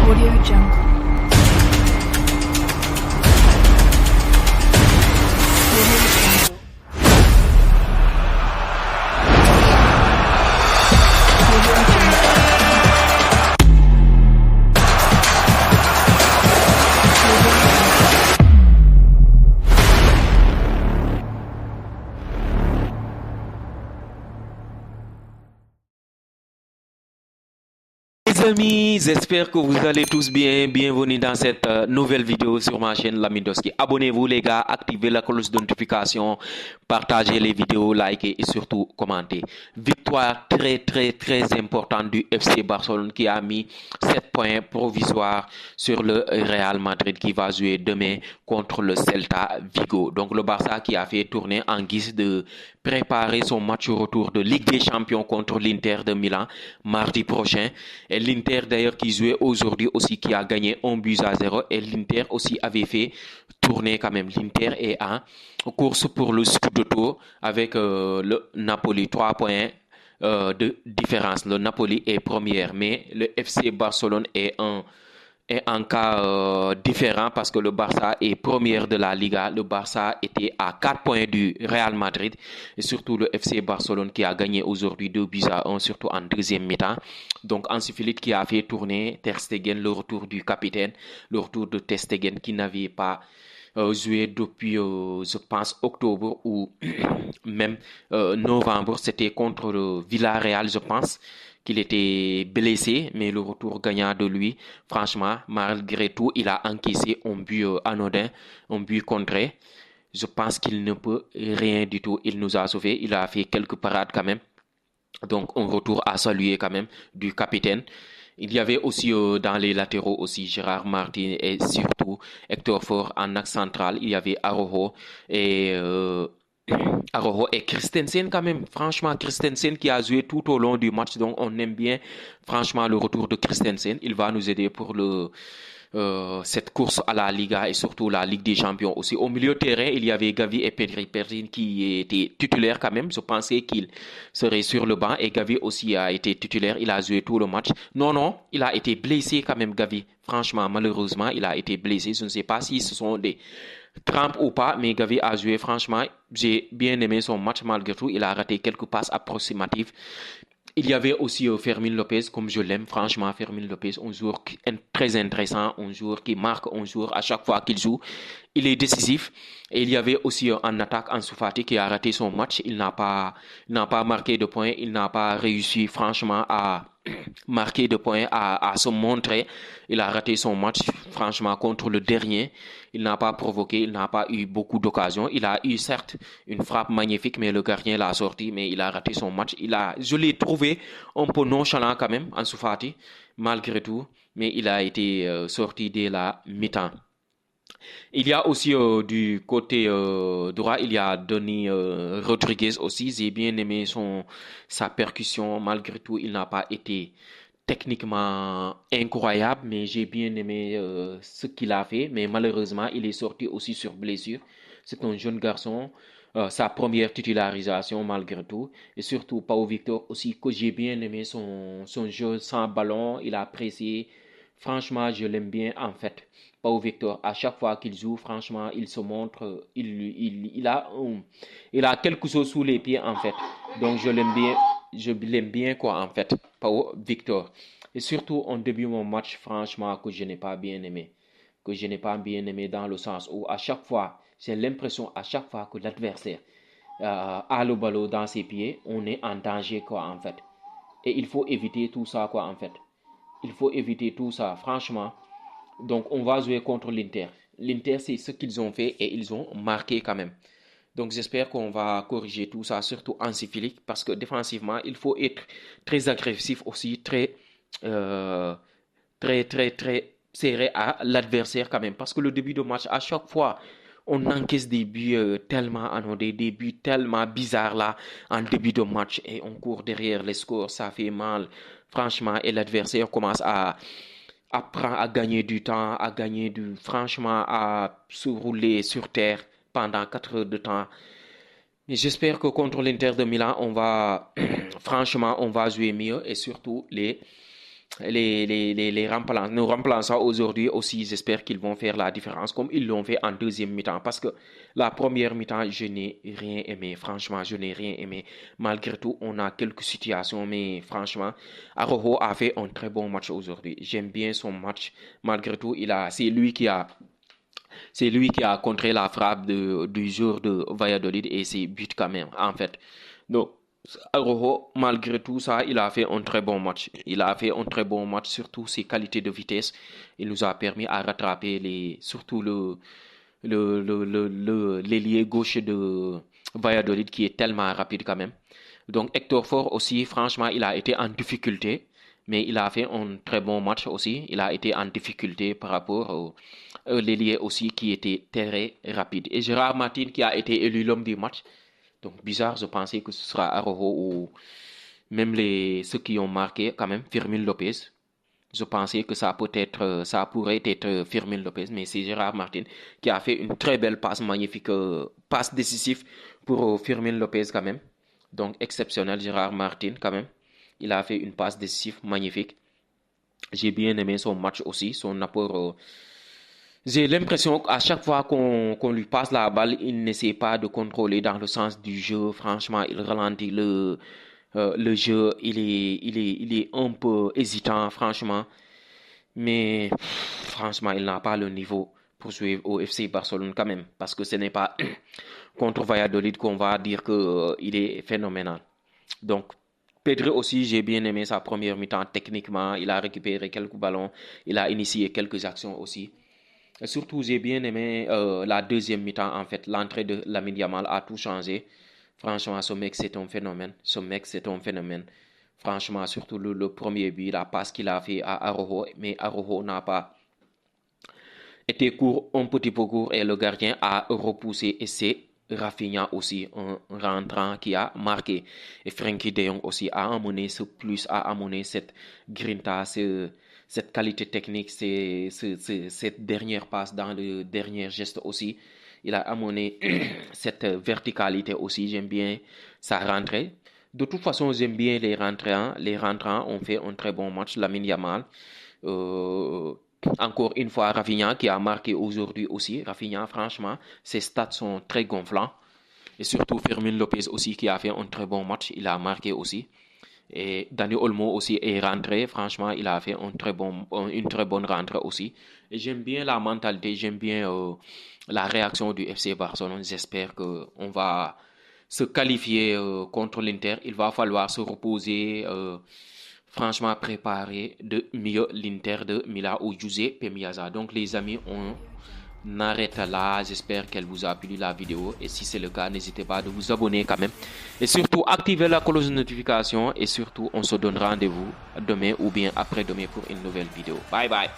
Audio Jungle. Audio Jungle. Audio Jungle. Les amis, j'espère que vous allez tous bien. Bienvenue dans cette nouvelle vidéo sur ma chaîne Lamidoski. Abonnez-vous les gars, activez la cloche de notification, partagez les vidéos, likez et surtout commentez. Victoire très importante du FC Barcelone qui a mis 7 points provisoires sur le Real Madrid qui va jouer demain contre le Celta Vigo. Donc le Barça qui a fait tourner en guise de préparer son match retour de Ligue des Champions contre l'Inter de Milan mardi prochain. Et l'Inter d'ailleurs qui jouait aujourd'hui aussi qui a gagné 1-0 et l'Inter aussi avait fait tourner quand même. L'Inter est en course pour le Scudetto avec le Napoli, 3 points de différence. Le Napoli est première, mais le FC Barcelone est un cas différent parce que le Barça est première de la Liga. Le Barça était à 4 points du Real Madrid et surtout le FC Barcelone qui a gagné aujourd'hui 2-1, surtout en deuxième mi-temps. Donc Hansi Flick qui a fait tourner Ter Stegen, le retour du capitaine, le retour de Ter Stegen qui n'avait pas joué depuis, je pense, octobre ou même novembre. C'était contre le Villarreal, je pense qu'il était blessé, mais le retour gagnant de lui, franchement, malgré tout, il a encaissé un but anodin, un but contré. Je pense qu'il ne peut rien du tout. Il nous a sauvés. Il a fait quelques parades quand même. Donc, un retour à saluer quand même du capitaine. Il y avait aussi dans les latéraux aussi Gérard Martin et surtout Hector Ford en axe central. Il y avait Araujo et Christensen quand même. Franchement, Christensen qui a joué tout au long du match. Donc, on aime bien franchement le retour de Christensen. Il va nous aider pour cette course à la Liga et surtout la Ligue des Champions aussi. Au milieu de terrain, il y avait Gavi et Pedri. Pedri qui était titulaire quand même. Je pensais qu'il serait sur le banc et Gavi aussi a été titulaire. Il a joué tout le match. Non, il a été blessé quand même, Gavi. Franchement, malheureusement, il a été blessé. Je ne sais pas si ce sont des crampes ou pas, mais Gavi a joué. Franchement, j'ai bien aimé son match malgré tout. Il a raté quelques passes approximatives. Il y avait aussi Fermin Lopez, comme je l'aime, franchement, Fermin Lopez, un joueur très intéressant, un joueur qui marque, un joueur à chaque fois qu'il joue, il est décisif. Et il y avait aussi en attaque Ansu Fati qui a raté son match, il n'a pas marqué de points, il n'a pas réussi franchement à marquer de points, à se montrer. Il a raté son match, franchement, contre le dernier. Il n'a pas provoqué, il n'a pas eu beaucoup d'occasions. Il a eu certes une frappe magnifique, mais le gardien l'a sorti, mais il a raté son match. Je l'ai trouvé un peu nonchalant quand même, Ansu Fati, malgré tout, mais il a été sorti dès la mi-temps. Il y a aussi du côté droit, il y a Denis Rodriguez aussi. J'ai bien aimé sa percussion. Malgré tout, il n'a pas été techniquement incroyable, mais j'ai bien aimé ce qu'il a fait. Mais malheureusement, il est sorti aussi sur blessure. C'est un jeune garçon. Sa première titularisation malgré tout. Et surtout, Pau Victor aussi, que j'ai bien aimé son jeu sans ballon. Il a apprécié. Franchement, je l'aime bien en fait. Pau Victor, à chaque fois qu'il joue, franchement, il se montre, il a quelque chose sous les pieds en fait. Donc je l'aime bien quoi en fait, Pau Victor. Et surtout, en début de mon match, franchement, que je n'ai pas bien aimé. Que je n'ai pas bien aimé dans le sens où à chaque fois, j'ai l'impression à chaque fois que l'adversaire a le ballon dans ses pieds, on est en danger quoi en fait. Et il faut éviter tout ça quoi en fait. Il faut éviter tout ça, franchement. Donc, on va jouer contre l'Inter. L'Inter, c'est ce qu'ils ont fait et ils ont marqué quand même. Donc, j'espère qu'on va corriger tout ça, surtout Hansi Flick, parce que défensivement, il faut être très agressif aussi, euh, très serré à l'adversaire quand même. Parce que le début de match, à chaque fois, on encaisse des buts tellement anodins, des buts tellement bizarres là, en début de match, et on court derrière les scores, ça fait mal, franchement, et l'adversaire commence apprend à gagner du temps, franchement, à se rouler sur terre pendant 4 heures de temps. Mais j'espère que contre l'Inter de Milan, franchement, on va jouer mieux et surtout nos remplaçants aujourd'hui aussi, j'espère qu'ils vont faire la différence comme ils l'ont fait en deuxième mi-temps. Parce que la première mi-temps, je n'ai rien aimé. Franchement, je n'ai rien aimé. Malgré tout, on a quelques situations, mais franchement, Arojo a fait un très bon match aujourd'hui. J'aime bien son match. Malgré tout, c'est lui qui a contré la frappe du jour de Valladolid et ses buts quand même, en fait. Donc, Arojo, malgré tout ça, il a fait un très bon match. Il a fait un très bon match, surtout ses qualités de vitesse. Il nous a permis à rattraper surtout l'ailier gauche de Valladolid qui est tellement rapide quand même. Donc Hector Ford aussi, franchement, il a été en difficulté, mais il a fait un très bon match aussi. Il a été en difficulté par rapport au l'ailier aussi qui était très rapide. Et Gérard Martin qui a été élu l'homme du match. Donc bizarre, je pensais que ce sera Arojo ou même ceux qui ont marqué quand même, Firmin Lopez. Je pensais que ça pourrait être Firmin Lopez, mais c'est Gérard Martin qui a fait une très belle passe magnifique, passe décisive pour Firmin Lopez quand même. Donc exceptionnel Gérard Martin quand même. Il a fait une passe décisive magnifique. J'ai bien aimé son match aussi, son apport. J'ai l'impression qu'à chaque fois qu'on lui passe la balle, il n'essaie pas de contrôler dans le sens du jeu. Franchement, il ralentit le jeu. Il est un peu hésitant, franchement. Mais franchement, il n'a pas le niveau pour jouer au FC Barcelone quand même. Parce que ce n'est pas contre Valladolid qu'on va dire qu'il est phénoménal. Donc, Pedri aussi, j'ai bien aimé sa première mi-temps techniquement. Il a récupéré quelques ballons. Il a initié quelques actions aussi. Et surtout, j'ai bien aimé la deuxième mi-temps, en fait. L'entrée de Lamine Yamal a tout changé. Franchement, ce mec, c'est un phénomène. Ce mec, c'est un phénomène. Franchement, surtout le premier but, la passe qu'il a fait à Arojo. Mais Arojo n'a pas été court, un petit peu court. Et le gardien a repoussé. Et c'est Rafinha aussi, un rentrant qui a marqué. Et Frenkie de Jong aussi a amené ce plus, a amené cette grinta, cette qualité technique, cette dernière passe dans le dernier geste aussi. Il a amené cette verticalité aussi. J'aime bien sa rentrée. De toute façon, j'aime bien les rentrants. Les rentrants ont fait un très bon match. Lamine Yamal. Encore une fois, Rafinha qui a marqué aujourd'hui aussi. Rafinha, franchement, ses stats sont très gonflants. Et surtout Fermin Lopez aussi qui a fait un très bon match. Il a marqué aussi. Et Dani Olmo aussi est rentré. Franchement, il a fait une très bonne rentrée aussi. Et j'aime bien la mentalité, j'aime bien la réaction du FC Barcelone. J'espère qu'on va se qualifier contre l'Inter. Il va falloir se reposer, franchement préparer de mieux l'Inter de Milan ou Giuseppe Meazza. Donc les amis, on arrête là. J'espère qu'elle vous a plu la vidéo. Et si c'est le cas, n'hésitez pas de vous abonner quand même. Et surtout, activez la cloche de notification. Et surtout, on se donne rendez-vous demain ou bien après-demain pour une nouvelle vidéo. Bye bye.